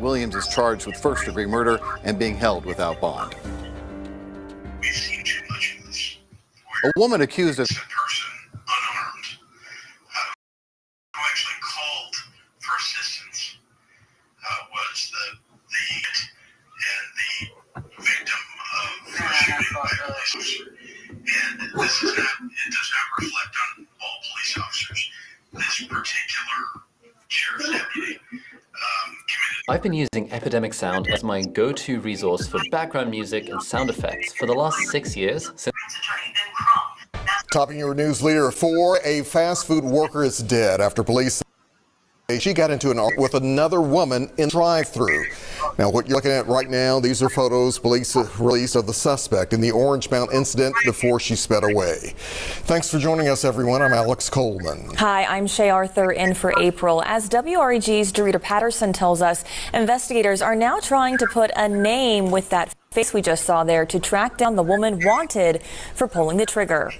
Williams is charged with first-degree murder and being held without bond. We've seen too much of this. A woman accused of... A person unarmed who actually called for assistance was the hit and the victim of a shooting by a police officer. And this is not, it does not reflect on all police officers. This particular sheriff's deputy I've been using Epidemic Sound as my go-to resource for background music and sound effects for the last 6 years. Topping your news leader 4, a fast food worker is dead after police say she got into an argument with another woman in drive-thru. Now, what you're looking at right now, these are photos police released of the suspect in the Orange Mound incident before she sped away. Thanks for joining us, everyone. I'm Alex Coleman. Hi, I'm Shay Arthur in for April. As WREG's Dorita Patterson tells us, investigators are now trying to put a name with that face we just saw there to track down the woman wanted for pulling the trigger.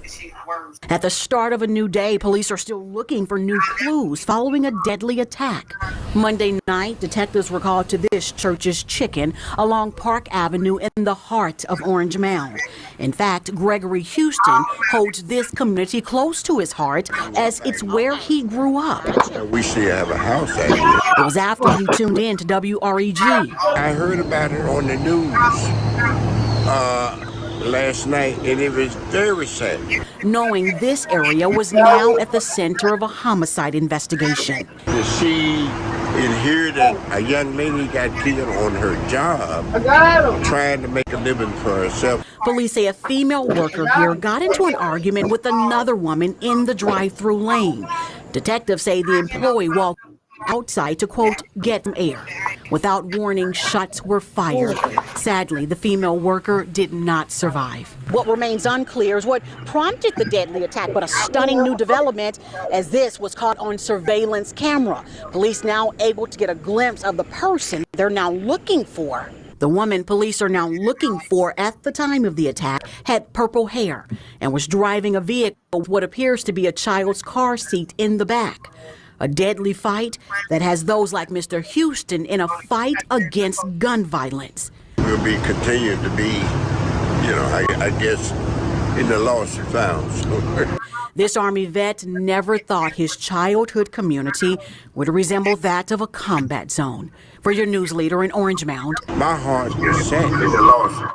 At the start of a new day, police are still looking for new clues following a deadly attack. Monday night, detectives were called to this Church's Chicken along Park Avenue in the heart of Orange Mound. In fact, Gregory Houston holds this community close to his heart as it's where he grew up. We should have a house out here. It was after he tuned in to WREG. I heard about it on the news last night, and it was very sad. Knowing this area was now at the center of a homicide investigation. To see and hear that a young lady got killed on her job, trying to make a living for herself. Police say a female worker here got into an argument with another woman in the drive-through lane. Detectives say the employee walked outside to, quote, get some air. Without warning, shots were fired. Sadly, the female worker did not survive. What remains unclear is what prompted the deadly attack, but a stunning new development as this was caught on surveillance camera. Police now able to get a glimpse of the person they're now looking for. The woman police are now looking for at the time of the attack had purple hair and was driving a vehicle with what appears to be a child's car seat in the back. A deadly fight that has those like Mr. Houston in a fight against gun violence. We'll be continuing to be, I guess, in the lost and found. This Army vet never thought his childhood community would resemble that of a combat zone. For your news leader in Orange Mound, my heart is sad.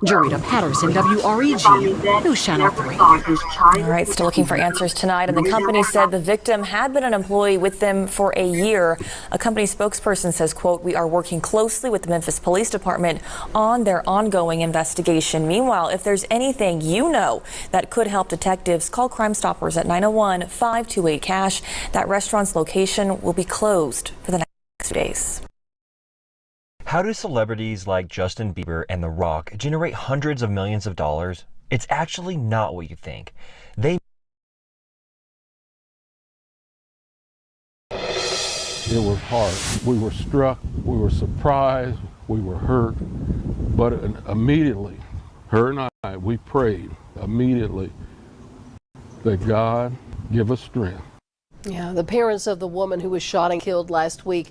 Dorita Patterson, WREG, News Channel 3. All right, still looking for answers tonight. And the company said the victim had been an employee with them for a year. A company spokesperson says, quote, we are working closely with the Memphis Police Department on their ongoing investigation. Meanwhile, if there's anything you know that could help detectives, call Crime Stoppers at 901-528-CASH. That restaurant's location will be closed for the next 2 days. How do celebrities like Justin Bieber and The Rock generate hundreds of millions of dollars? It's actually not what you think. It was hard. We were struck, we were surprised, we were hurt, but immediately, her and I, we prayed immediately that God give us strength. Yeah, the parents of the woman who was shot and killed last week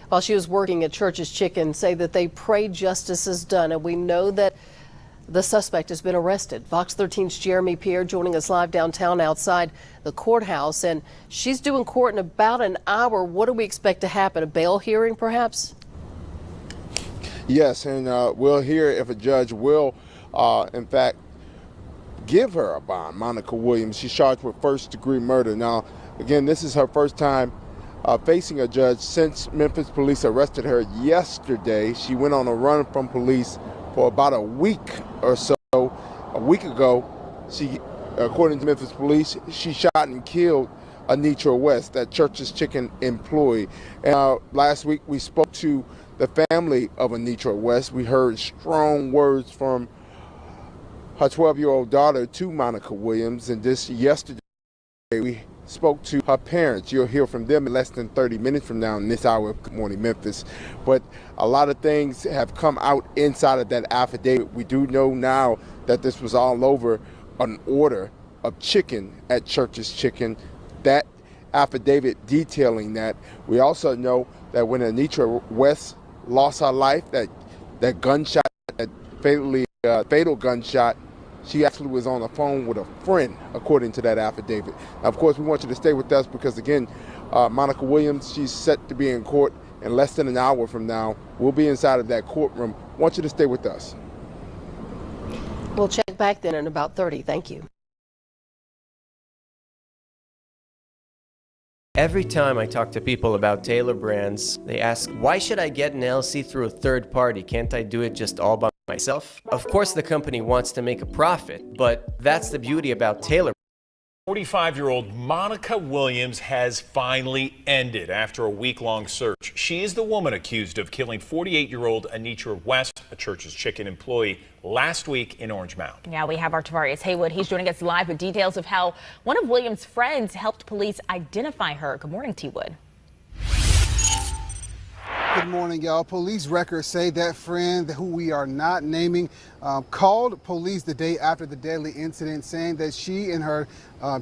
while she was working at Church's Chicken say that they pray justice is done, and we know that the suspect has been arrested. Fox 13's Jeremy Pierre joining us live downtown outside the courthouse, and she's due in court in about an hour. What do we expect to happen? A bail hearing, perhaps? Yes, and we'll hear if a judge will, in fact, give her a bond. Monica Williams, she's charged with first-degree murder. Now, again, this is her first time facing a judge since Memphis police arrested her yesterday. She went on a run from police for about a week or so. A week ago, she, according to Memphis police, she shot and killed Anitra West, that Church's Chicken employee. And last week, we spoke to the family of Anitra West. We heard strong words from her 12-year-old daughter to Monica Williams. And this yesterday, we spoke to her parents. You'll hear from them in less than 30 minutes from now in this hour of Good Morning Memphis. But a lot of things have come out inside of that affidavit. We do know now that this was all over an order of chicken at Church's Chicken. That affidavit detailing that. We also know that when Anitra West lost her life, that gunshot, that fatal gunshot, she actually was on the phone with a friend, according to that affidavit. Now, of course, we want you to stay with us because, again, Monica Williams, she's set to be in court in less than an hour from now. We'll be inside of that courtroom. I want you to stay with us. We'll check back then in about 30. Thank you. Every time I talk to people about Taylor brands, they ask, why should I get an LLC through a third party? Can't I do it just all by myself? Of course the company wants to make a profit, but that's the beauty about Taylor. 45-year-old Monica Williams has finally ended after a week-long search. She is the woman accused of killing 48-year-old Anitra West, a Church's Chicken employee, last week in Orange Mound. Yeah, we have our Tavarius Haywood. He's joining us live with details of how one of Williams' friends helped police identify her. Good morning, T. Wood. Good morning, y'all. Police records say that friend, who we are not naming, called police the day after the deadly incident, saying that she and her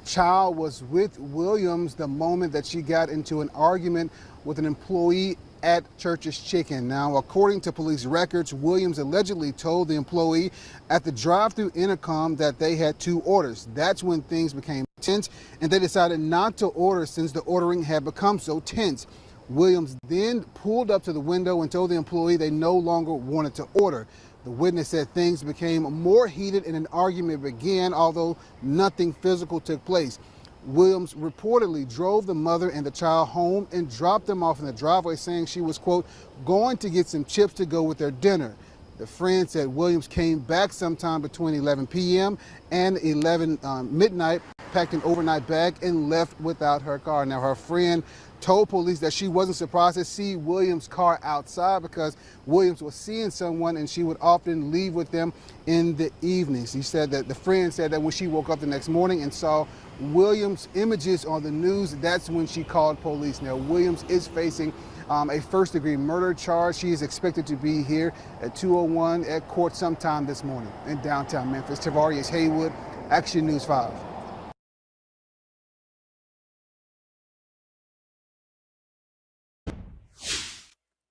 child was with Williams the moment that she got into an argument with an employee at Church's Chicken. Now, according to police records, Williams allegedly told the employee at the drive-through intercom that they had two orders. That's when things became tense, and they decided not to order since the ordering had become so tense. Williams then pulled up to the window and told the employee they no longer wanted to order. The witness said things became more heated and an argument began, although nothing physical took place. Williams reportedly drove the mother and the child home and dropped them off in the driveway, saying she was, quote, going to get some chips to go with their dinner. The friend said Williams came back sometime between 11 p.m. and 11 midnight, packed an overnight bag, and left without her car. Now, her friend told police that she wasn't surprised to see Williams' car outside because Williams was seeing someone and she would often leave with them in the evenings. He said that the friend said that when she woke up the next morning and saw Williams' images on the news, that's when she called police. Now, Williams is facing a first-degree murder charge. She is expected to be here at 2:01 at court sometime this morning in downtown Memphis. Tavarius Haywood, Action News 5.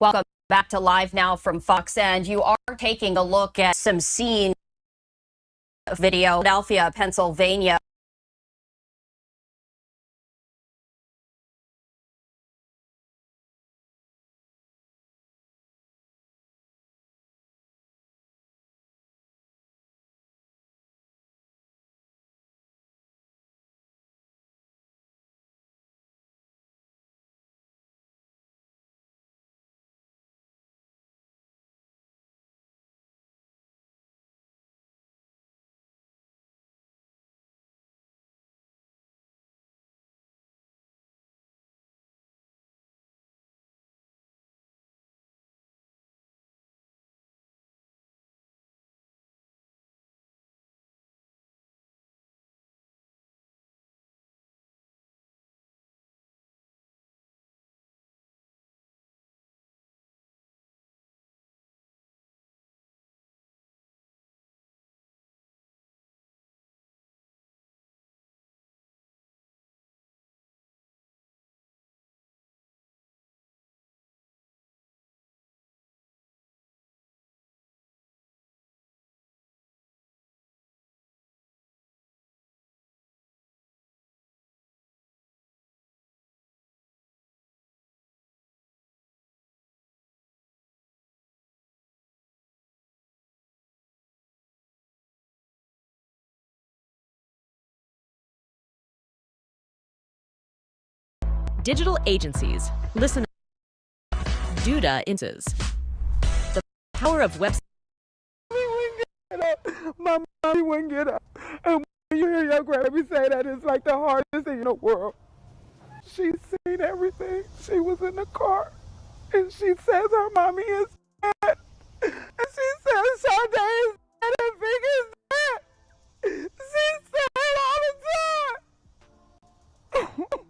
Welcome back to Live Now from Fox, and you are taking a look at some scene video, Philadelphia, Pennsylvania. Digital agencies. Listen. Duda Inses. The power of websites. My mommy wouldn't get up. And when you hear your grandma say that, it's like the hardest thing in the world. She's seen everything. She was in the car. And she says her mommy is dead. And she says Sade is dead and Vic is dead. She said it all the time.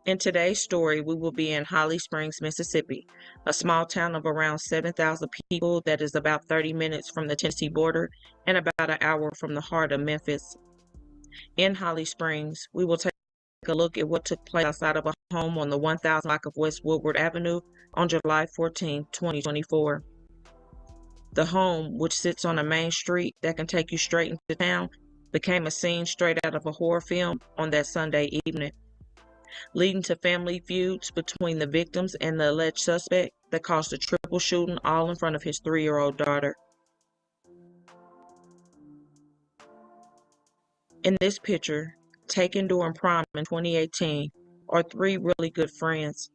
In today's story, we will be in Holly Springs, Mississippi, a small town of around 7,000 people that is about 30 minutes from the Tennessee border and about an hour from the heart of Memphis. In Holly Springs, we will take a look at what took place outside of a home on the 1000 block of West Woodward Avenue on July 14, 2024. The home, which sits on a main street that can take you straight into town, became a scene straight out of a horror film on that Sunday evening, leading to family feuds between the victims and the alleged suspect that caused a triple shooting all in front of his 3-year-old daughter. In this picture, taken during prom in 2018, are 3 really good friends.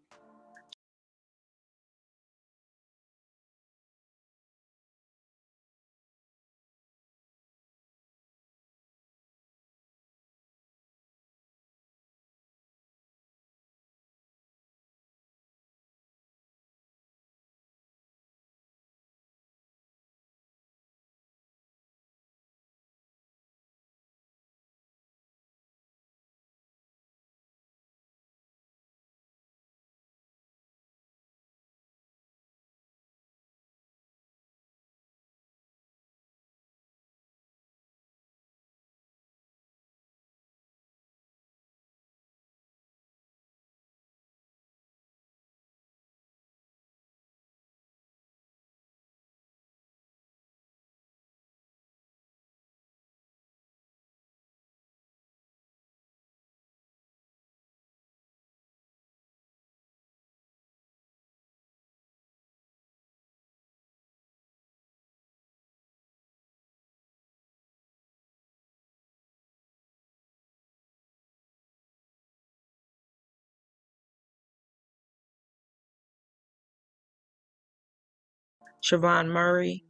Siobhan Murray,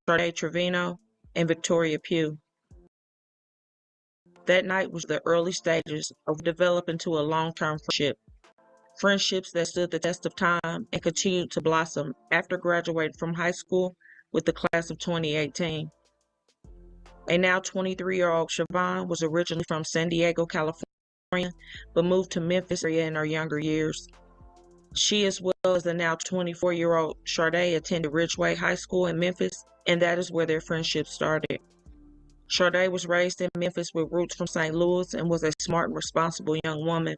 Sade Trevino, and Victoria Pugh. That night was the early stages of developing to a long-term friendship. Friendships that stood the test of time and continued to blossom after graduating from high school with the class of 2018. A now 23-year-old Siobhan was originally from San Diego, California, but moved to Memphis area in her younger years. She, as well as the now 24-year-old Sade, attended Ridgeway High School in Memphis, and that is where their friendship started. Sade was raised in Memphis with roots from St. Louis and was a smart and responsible young woman.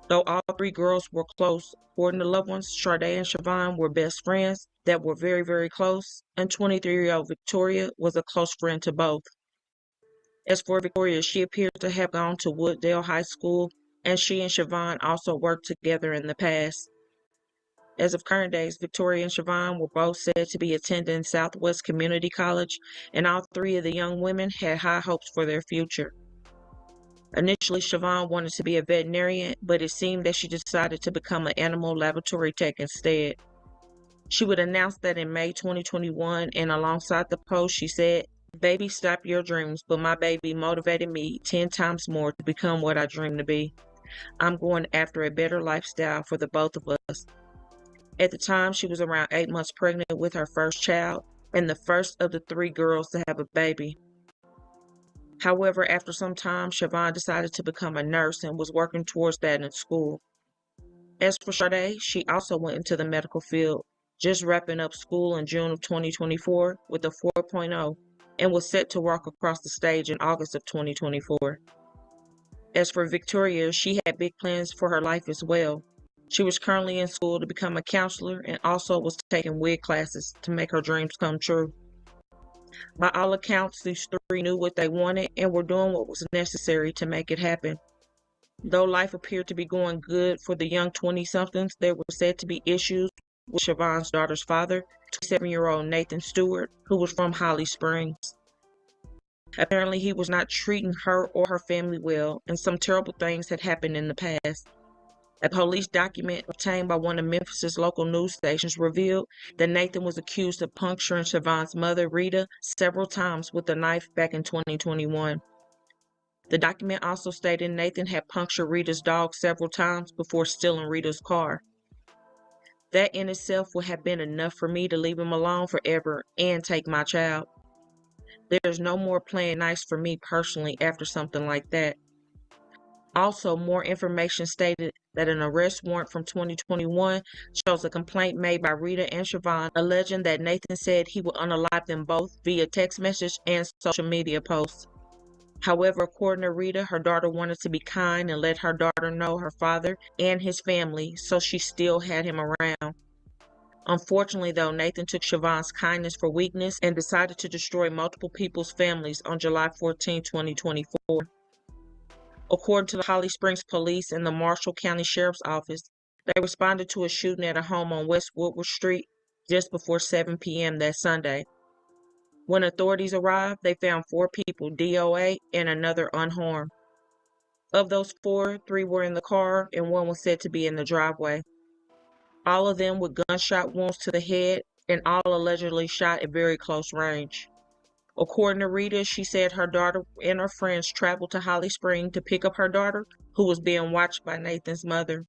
Though all 3 girls were close, according to loved ones, Sade and Siobhan were best friends that were very, very close, and 23-year-old Victoria was a close friend to both. As for Victoria, she appeared to have gone to Wooddale High School, and she and Siobhan also worked together in the past. As of current days, Victoria and Siobhan were both said to be attending Southwest Community College, and all 3 of the young women had high hopes for their future. Initially, Siobhan wanted to be a veterinarian, but it seemed that she decided to become an animal laboratory tech instead. She would announce that in May 2021, and alongside the post, she said, "Baby, stop your dreams, but my baby motivated me 10 times more to become what I dream to be. I'm going after a better lifestyle for the both of us." At the time, she was around 8 months pregnant with her first child, and the first of the 3 girls to have a baby. However, after some time, Siobhan decided to become a nurse and was working towards that in school. As for Sade, she also went into the medical field, just wrapping up school in June of 2024 with a 4.0, and was set to walk across the stage in August of 2024. As for Victoria, she had big plans for her life as well. She was currently in school to become a counselor and also was taking wig classes to make her dreams come true. By all accounts, these 3 knew what they wanted and were doing what was necessary to make it happen. Though life appeared to be going good for the young 20-somethings, there were said to be issues with Siobhan's daughter's father, 27-year-old Nathan Stewart, who was from Holly Springs. Apparently, he was not treating her or her family well, and some terrible things had happened in the past. A police document obtained by one of Memphis's local news stations revealed that Nathan was accused of puncturing Siobhan's mother, Rita, several times with a knife back in 2021. The document also stated Nathan had punctured Rita's dog several times before stealing Rita's car. That in itself would have been enough for me to leave him alone forever and take my child. There's no more playing nice for me personally after something like that. Also, more information stated that an arrest warrant from 2021 shows a complaint made by Rita and Siobhan alleging that Nathan said he would unalive them both via text message and social media posts. However, according to Rita, her daughter wanted to be kind and let her daughter know her father and his family, so she still had him around. Unfortunately, though, Nathan took Siobhan's kindness for weakness and decided to destroy multiple people's families on July 14, 2024. According to the Holly Springs Police and the Marshall County Sheriff's Office, they responded to a shooting at a home on West Woodward Street just before 7 p.m. that Sunday. When authorities arrived, they found 4 people, DOA, and another unharmed. Of those 4, 3 were in the car and 1 was said to be in the driveway. All of them with gunshot wounds to the head and all allegedly shot at very close range. According to Rita, she said her daughter and her friends traveled to Holly Springs to pick up her daughter, who was being watched by Nathan's mother.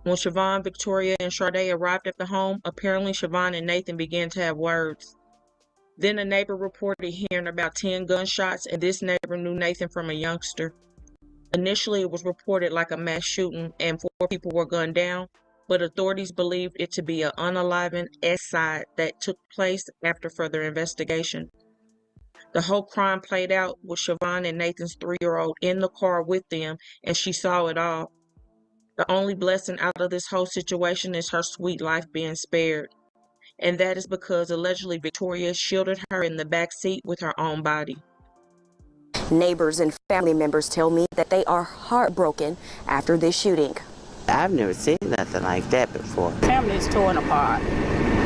When Siobhan, Victoria, and Sade arrived at the home, apparently Siobhan and Nathan began to have words. Then a neighbor reported hearing about 10 gunshots, and this neighbor knew Nathan from a youngster. Initially, it was reported like a mass shooting and 4 people were gunned down, but authorities believed it to be an unenlivened S-side that took place after further investigation. The whole crime played out with Siobhan and Nathan's 3-year-old in the car with them, and she saw it all. The only blessing out of this whole situation is her sweet life being spared. And that is because allegedly Victoria shielded her in the back seat with her own body. Neighbors and family members tell me that they are heartbroken after this shooting. I've never seen nothing like that before. Family is torn apart.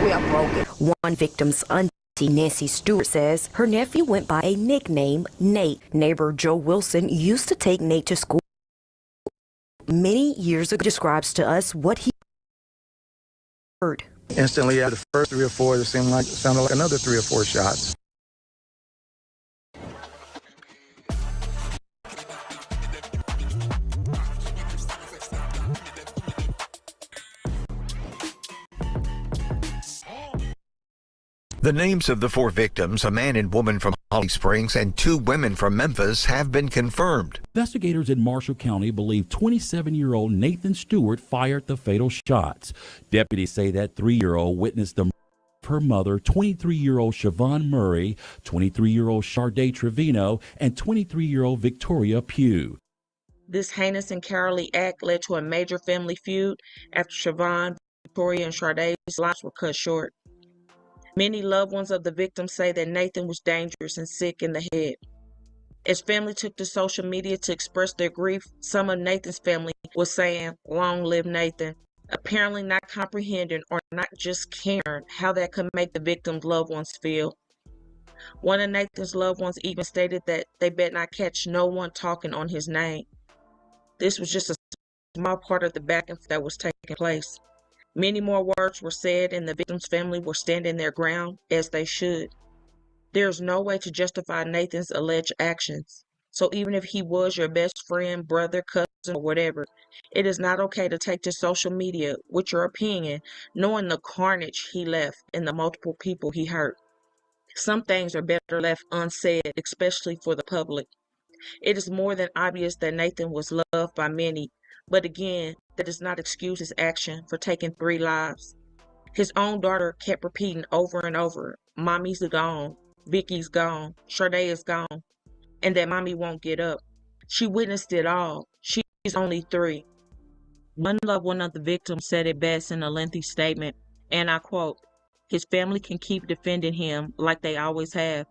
We are broken. One victim's auntie, Nancy Stewart, says her nephew went by a nickname, Nate. Neighbor Joe Wilson used to take Nate to school many years ago. Describes to us what he heard. Instantly, after the first 3 or 4, it sounded like another 3 or 4 shots. The names of the 4 victims, a man and woman from Holly Springs and 2 women from Memphis, have been confirmed. Investigators in Marshall County believe 27-year-old Nathan Stewart fired the fatal shots. Deputies say that 3-year-old witnessed the murder of her mother, 23-year-old Siobhan Murray, 23-year-old Sade Trevino, and 23-year-old Victoria Pugh. This heinous and cowardly act led to a major family feud after Siobhan, Victoria, and Sade's lives were cut short. Many loved ones of the victims say that Nathan was dangerous and sick in the head. As family took to social media to express their grief, some of Nathan's family was saying, "Long live Nathan," apparently not comprehending or not just caring how that could make the victims' loved ones feel. One of Nathan's loved ones even stated that they bet not catch no one talking on his name. This was just a small part of the back and forth that was taking place. Many more words were said, and the victim's family were standing their ground, as they should. There is no way to justify Nathan's alleged actions. So even if he was your best friend, brother, cousin, or whatever, it is not okay to take to social media with your opinion, knowing the carnage he left and the multiple people he hurt. Some things are better left unsaid, especially for the public. It is more than obvious that Nathan was loved by many, but again, that does not excuse his action for taking 3 lives. His own daughter kept repeating over and over, "Mommy's gone, Vicky's gone, Sade is gone," and that mommy won't get up. She witnessed it all. She's only 3. One loved one of the victims said it best in a lengthy statement, and I quote, "His family can keep defending him like they always have.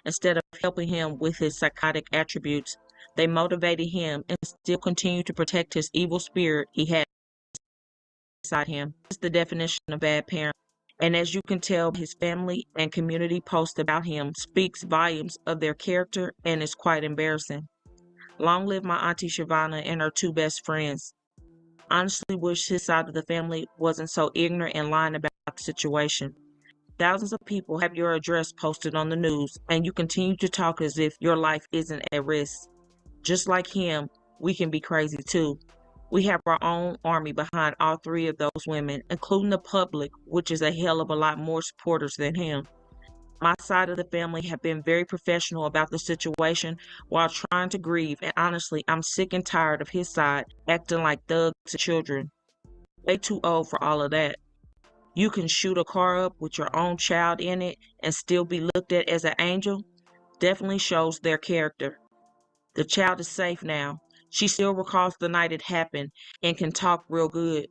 Instead of helping him with his psychotic attributes, they motivated him and still continue to protect his evil spirit he had inside him." This is the definition of bad parent. And as you can tell, his family and community post about him speaks volumes of their character and is quite embarrassing. Long live my auntie Shavana and her 2 best friends. Honestly wish his side of the family wasn't so ignorant and lying about the situation. Thousands of people have your address posted on the news, and you continue to talk as if your life isn't at risk. Just like him, we can be crazy too. We have our own army behind all 3 of those women, including the public, which is a hell of a lot more supporters than him. My side of the family have been very professional about the situation while trying to grieve, and honestly, I'm sick and tired of his side acting like thugs to children. Way too old for all of that. You can shoot a car up with your own child in it and still be looked at as an angel. Definitely shows their character. The child is safe now. She still recalls the night it happened and can talk real good.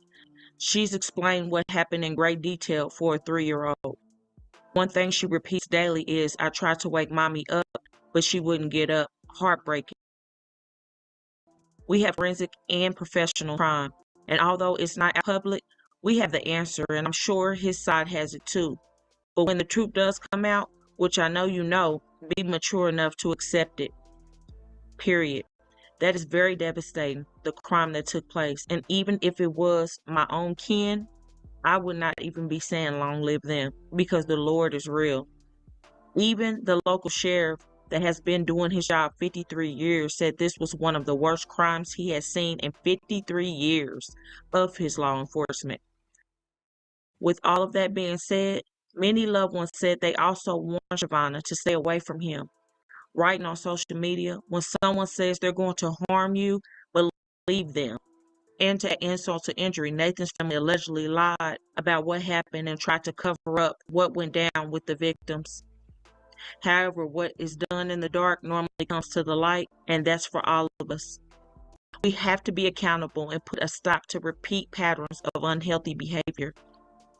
She's explained what happened in great detail for a 3-year-old. One thing she repeats daily is, I tried to wake mommy up, but she wouldn't get up. Heartbreaking. We have forensic and professional crime, and although it's not out public, we have the answer, and I'm sure his side has it too. But when the truth does come out, which I know you know, be mature enough to accept it. Period. That is very devastating, the crime that took place. And even if it was my own kin, I would not even be saying long live them, because the Lord is real. Even the local sheriff that has been doing his job 53 years said this was one of the worst crimes he has seen in 53 years of his law enforcement. With all of that being said, many loved ones said they also warned Shavonna to stay away from him. Writing on social media, when someone says they're going to harm you, believe them. And to add insult to injury, Nathan's family allegedly lied about what happened and tried to cover up what went down with the victims. However, what is done in the dark normally comes to the light, and that's for all of us. We have to be accountable and put a stop to repeat patterns of unhealthy behavior.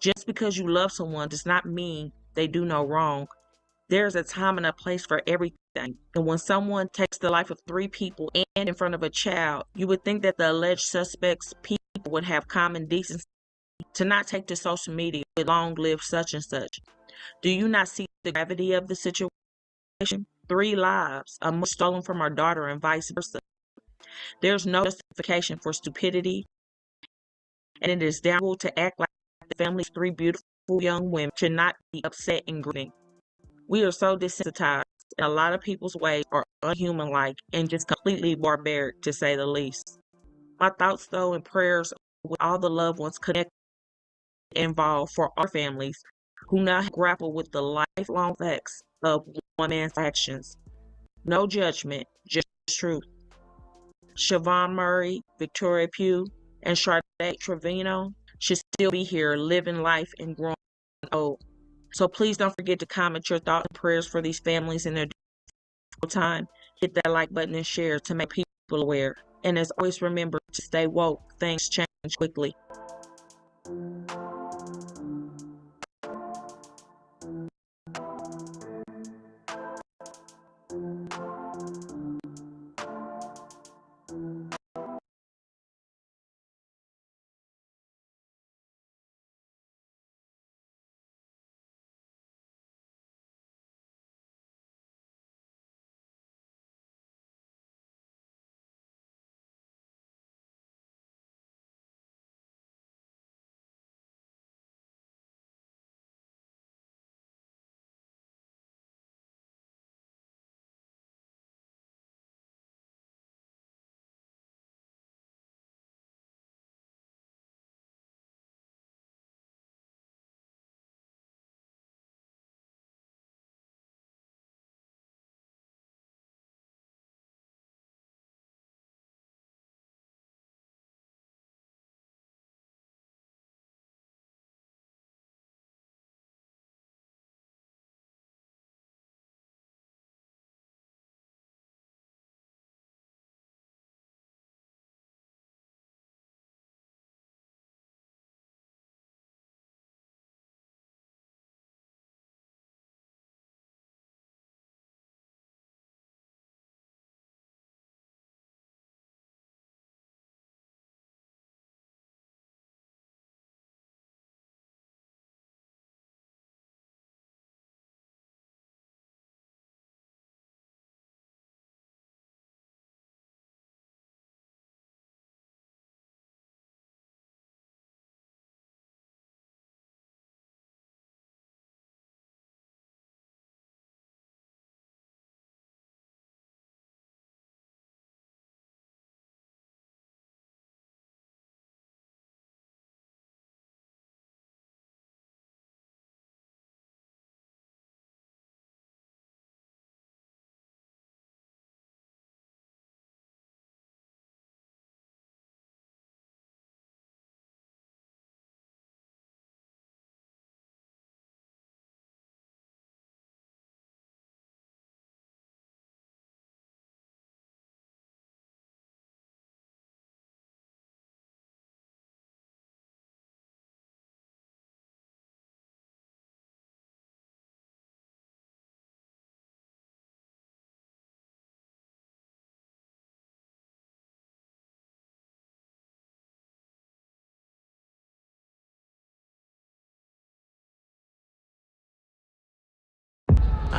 Just because you love someone does not mean they do no wrong. There is a time and a place for everything. And when someone takes the life of 3 people and in front of a child, you would think that the alleged suspects' people would have common decency to not take to social media with long live such and such. Do you not see the gravity of the situation? 3 lives, a mother stolen from our daughter and vice versa. There's no justification for stupidity, and it is downright to act like the family's 3 beautiful young women should not be upset and grieving. We are so desensitized, and a lot of people's ways are unhuman-like and just completely barbaric, to say the least. My thoughts, though, and prayers with all the loved ones connected and involved for our families who now grapple with the lifelong effects of one man's actions. No judgment, just truth. Siobhan Murray, Victoria Pugh, and Sade Trevino should still be here living life and growing old. So please don't forget to comment your thoughts and prayers for these families in their difficult time. Hit that like button and share to make people aware. And as always, remember to stay woke. Things change quickly.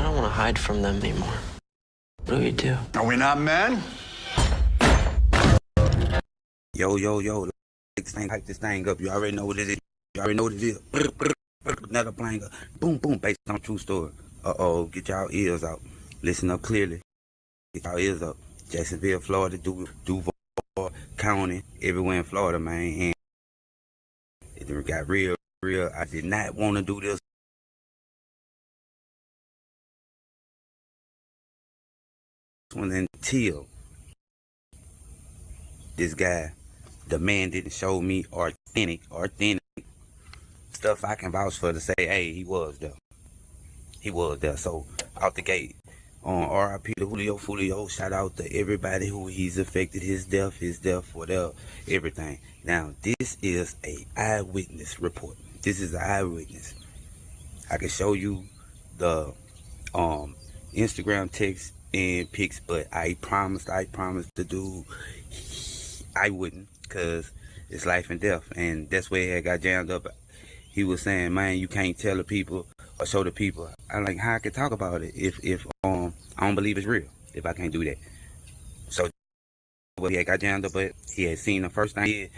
don't want to hide from them anymore. What do we do? Are we not men? Yo, hype this thing up. You already know what it is. You already know what it is. Another plane, boom, boom, based on true story. Get y'all ears out. Listen up clearly. Get y'all ears up. Jacksonville, Florida, Duval County, everywhere in Florida, man. And it got real. I did not want to do this. Until this guy, the man, didn't show me authentic stuff I can vouch for to say, hey, he was there. So out the gate, on RIP to Julio, shout out to everybody who he's affected, his death, whatever, everything. Now, this is a eyewitness report. This is an eyewitness. I can show you the Instagram text and pics, but I promised the dude I wouldn't, because it's life and death, and that's where it got jammed up. He was saying, man, you can't tell the people or show the people. I'm like, how I can talk about it if I don't believe it's real, if I can't do that. So he had got jammed up, but he had seen the first thing,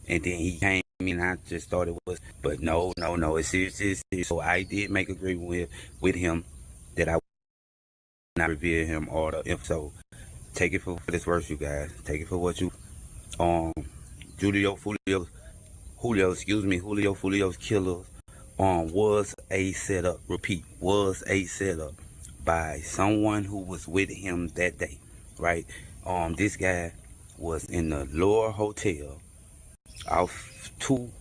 and then he came and I just thought it was, but no, it's serious. So I did make agreement with him that I would not reveal him or the info. So take it for this worth, you guys. Take it for what you Julio Fulio's killer was a setup. Repeat, was a setup by someone who was with him that day, right? This guy was in the Lower Hotel, off two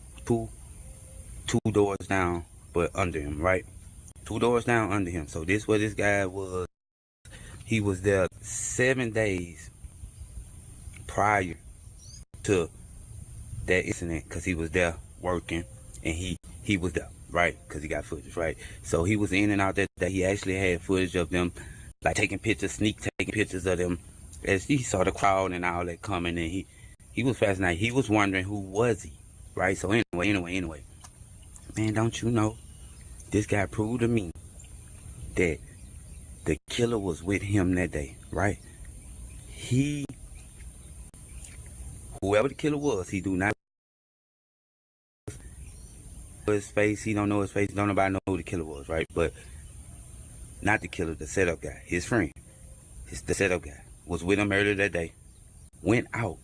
doors down, but under him, right? 2 doors down under him. So this where this guy was. He was there 7 days prior to that incident, because he was there working, and he was there, right? Because he got footage, right? So he was in and out that day. He actually had footage of them, like taking pictures, taking pictures of them, as he saw the crowd and all that coming, and he was fascinated. He was wondering who was he, right? So anyway, man, don't you know, this guy proved to me that the killer was with him that day, right? Whoever the killer was, he do not know his face. He don't know his face. Don't nobody know who the killer was, right? But not the killer, the setup guy, his friend, the setup guy was with him earlier that day. Went out.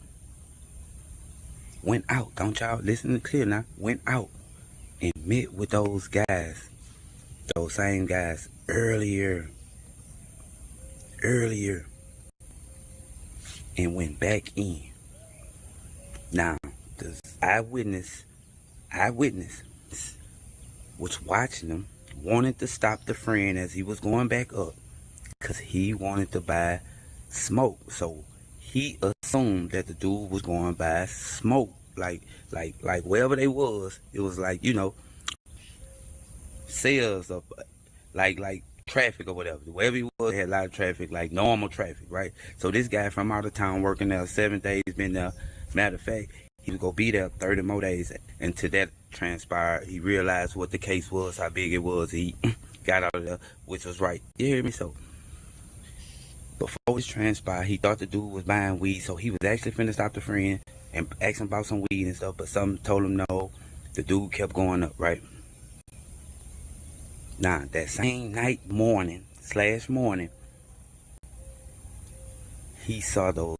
Don't y'all listen clear now. Went out and met with those guys, those same guys earlier, and went back in. Now, the eyewitness was watching him, wanted to stop the friend as he was going back up, because he wanted to buy smoke. So he assumed that the dude was going to buy smoke, like wherever they was, it was like, you know, sales of like traffic or whatever. Wherever he was, they had a lot of traffic, like normal traffic, right? So this guy from out of town working there 7 days, been there. Matter of fact, he was gonna be there 30 more days, and to that transpired, he realized what the case was, how big it was. He got out of there, which was right. You hear me? So before this transpired, he thought the dude was buying weed, so he was actually finna stop the friend and ask him about some weed and stuff, but something told him no. The dude kept going up, right? Now, that same morning, he saw those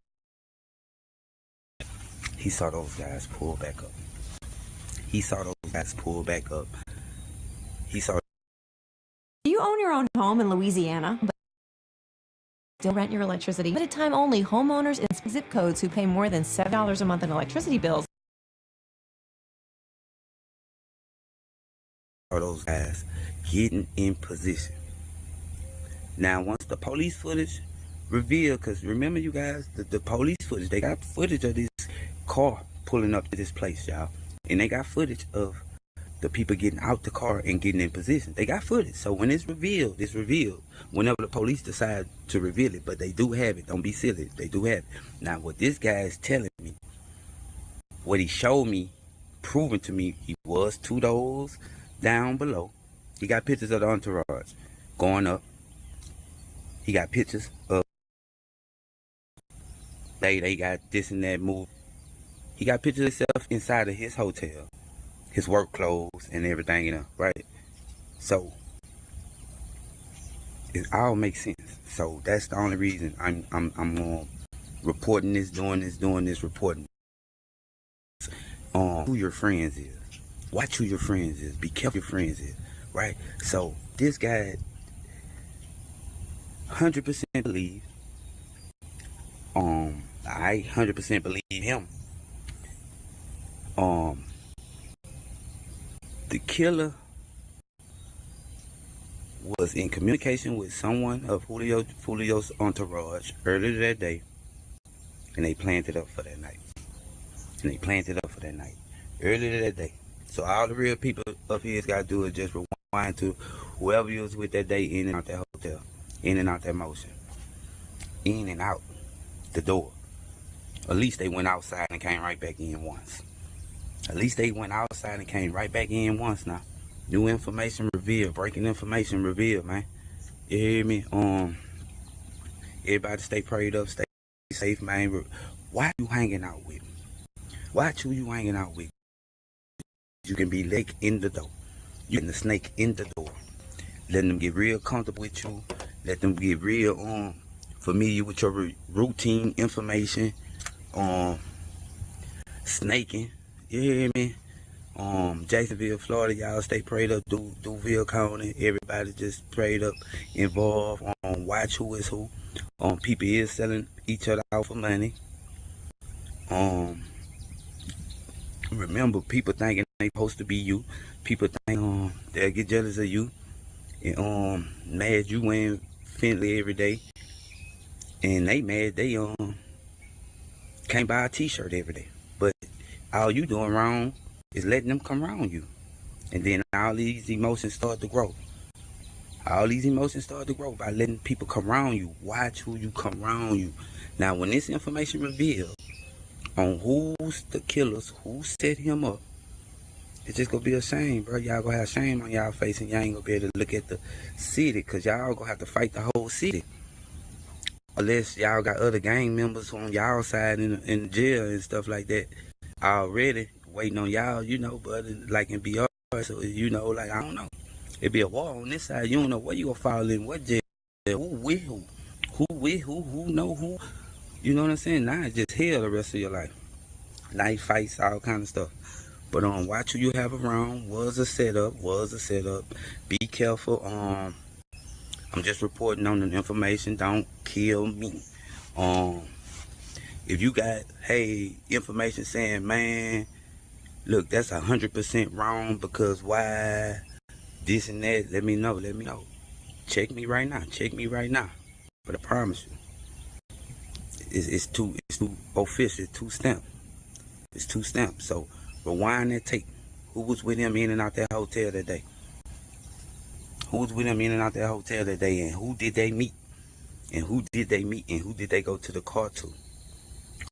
guys pull back up. He saw. Do you own your own home in Louisiana, but still rent your electricity? Limited time only, homeowners in zip codes who pay more than $7 a month in electricity bills. Those guys getting in position. Now, once the police footage revealed, because remember, you guys, the police footage, they got footage of this car pulling up to this place, y'all, and they got footage of the people getting out the car and getting in position. They got footage. So when it's revealed whenever the police decide to reveal it, but they do have it. Don't be silly. They do have it. Now, what this guy is telling me, what he showed me, proving to me, he was 2 doors down below. He got pictures of the entourage going up. He got pictures of they got this and that move. He got pictures of himself inside of his hotel, his work clothes and everything, you know, right? So it all makes sense. So that's the only reason I'm reporting this, doing this, reporting on who your friends is. Watch who your friends is. Be careful who your friends is, right? So this guy 100% believe. I 100% believe him. The killer was in communication with someone of Julio's entourage earlier that day, and they planned it up for that night. Earlier that day. So all the real people of his got to do is just rewind to whoever he was with that day, in and out that hotel, in and out that motion, in and out the door. At least they went outside and came right back in once. Now. New information revealed, breaking information revealed, man. You hear me? Everybody stay prayed up, stay safe, man. Why you hanging out with me? Watch who you hanging out with. You can be leg in the door. You can the snake in the door. Let them get real comfortable with you. Let them get real familiar with your routine information. Snaking. You hear me? Jacksonville, Florida, y'all stay prayed up. Duville County, everybody just prayed up, involved. Watch who is who. People is selling each other out for money. Remember, people thinking they supposed to be you. People think they'll get jealous of you and mad you wearing Fenley every day, and they mad they can't buy a t-shirt every day. But all you doing wrong is letting them come around you. And then all these emotions start to grow. By letting people come around you. Watch who you come around you. Now, when this information revealed on who's the killers, who set him up, it's just gonna be a shame, bro. Y'all gonna have shame on y'all face, and y'all ain't gonna be able to look at the city, because y'all gonna have to fight the whole city. Unless y'all got other gang members on y'all side in jail and stuff like that already waiting on y'all, you know, but like in BR, so you know, like, I don't know. It'd be a war on this side. You don't know where you gonna fall in, what jail, who with who know who. You know what I'm saying? Now it's just hell the rest of your life. Knife fights, all kind of stuff. But watch who you have around. Was a setup. Be careful. I'm just reporting on the information. Don't kill me. If you got information saying, man, look, that's 100% wrong because why this and that, let me know. Check me right now. But I promise you, it's too official. It's too stamped. So rewind that tape. Who was with him in and out that hotel that day? And who did they meet? And who did they go to the car to?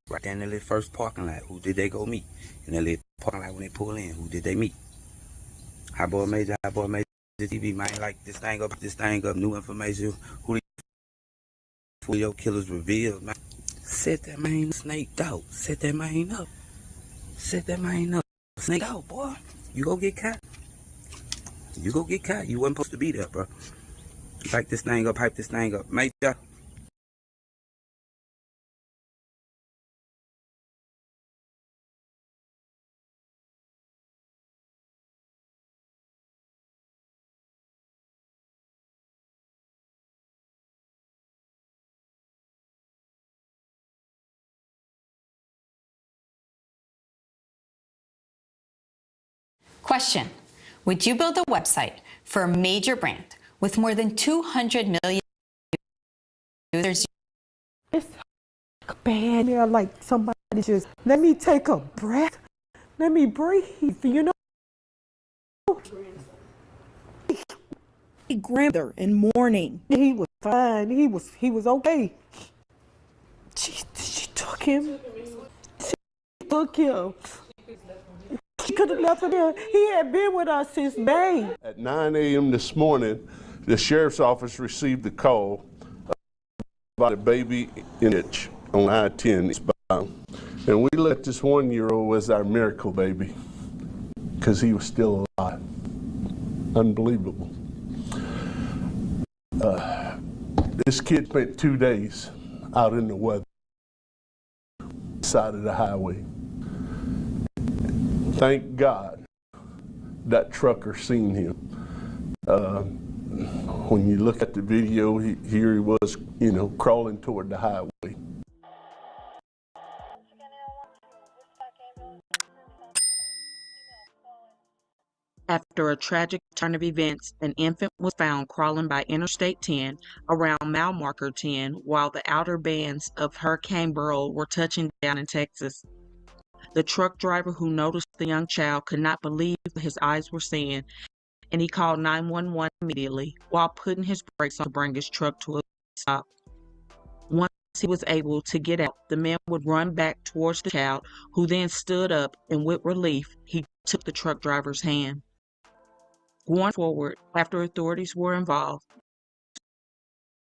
Right there in the little first parking lot. Who did they go meet? In the little parking lot when they pull in, who did they meet? High Boy Major TV, man, like this thing up, new information. Who the your killers revealed, man. Set that man snaked out. Set that man up. Snake out, boy. You go get caught. You wasn't supposed to be there, bro. Hype this thing up. Major. Question: would you build a website for a major brand with more than 200 million users? It's bad. Yeah, like somebody just let me take a breath. Let me breathe. You know. He grabbed her in mourning. He was fine. He was okay. She took him. She could have left him here. He had been with us since May. At 9 a.m. this morning, the sheriff's office received the call spotted a baby in itch on I-10 eastbound. And we let this 1-year-old as our miracle baby because he was still alive. Unbelievable. This kid spent 2 days out in the weather, side of the highway. Thank God that trucker seen him. When you look at the video, here he was, crawling toward the highway. After a tragic turn of events, an infant was found crawling by Interstate 10 around mile marker 10 while the outer bands of Hurricane Beryl were touching down in Texas. The truck driver who noticed the young child could not believe what his eyes were seeing, and he called 911 immediately while putting his brakes on to bring his truck to a stop. Once he was able to get out, the man would run back towards the child, who then stood up, and with relief, he took the truck driver's hand. Going forward, after authorities were involved,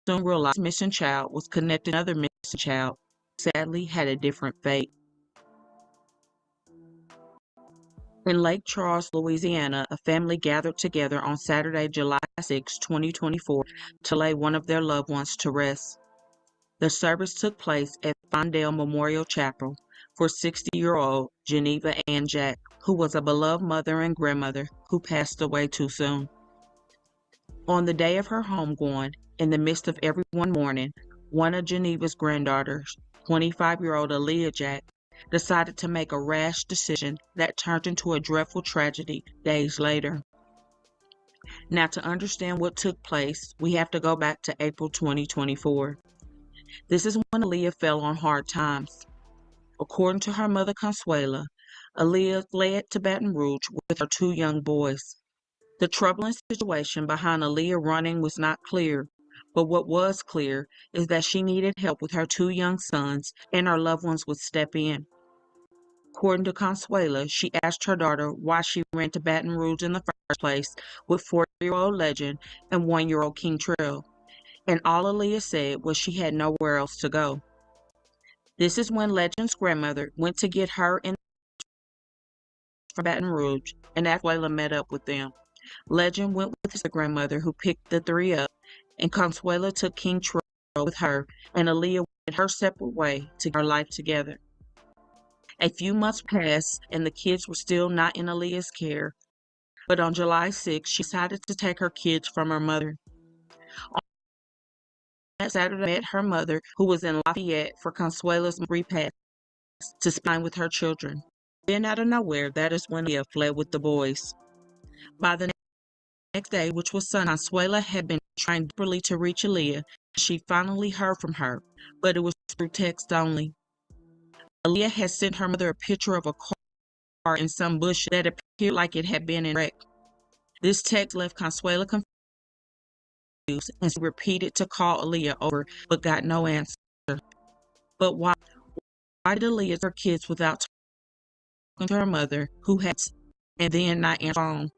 soon realized the missing child was connected to another missing child, who sadly had a different fate. In Lake Charles, Louisiana, a family gathered together on Saturday, July 6, 2024, to lay one of their loved ones to rest. The service took place at Fondale Memorial Chapel for 60-year-old Geneva Ann Jack, who was a beloved mother and grandmother who passed away too soon. On the day of her homegoing, in the midst of everyone mourning, one of Geneva's granddaughters, 25-year-old Aaliyah Jack, decided to make a rash decision that turned into a dreadful tragedy days later. Now, to understand what took place, we have to go back to April 2024. This is when Aaliyah fell on hard times. According to her mother, Consuela, Aaliyah fled to Baton Rouge with her 2 young boys. The troubling situation behind Aaliyah running was not clear, but what was clear is that she needed help with her 2 young sons, and her loved ones would step in. According to Consuela, she asked her daughter why she ran to Baton Rouge in the first place with 4-year-old Legend and 1-year-old King Trail, and all Aaliyah said was she had nowhere else to go. This is when Legend's grandmother went to get her in from Baton Rouge, and Consuela met up with them. Legend went with his grandmother, who picked the 3 up, and Consuela took King Trail with her, and Aaliyah went her separate way to get her life together. A few months passed, and the kids were still not in Aaliyah's care, but on July 6, she decided to take her kids from her mother. On that Saturday, met her mother, who was in Lafayette for Consuela's repast, to spend with her children. Then, out of nowhere, that is when Aaliyah fled with the boys. By the next day, which was Sunday, Consuela had been trying desperately to reach Aaliyah. She finally heard from her, but it was through text only. Aaliyah had sent her mother a picture of a car in some bush that appeared like it had been in a wreck. This text left Consuela confused, and she repeated to call Aaliyah over, but got no answer. But why did Aaliyah take her kids without talking to her mother, who had, and then not answer the phone?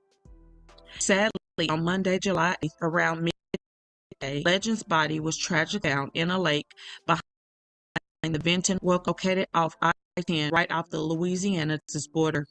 Sadly, on Monday, July 8th, around midday, Legend's body was tragically found in a lake behind the Benton, located off I-10, right off the Louisiana-Texas border.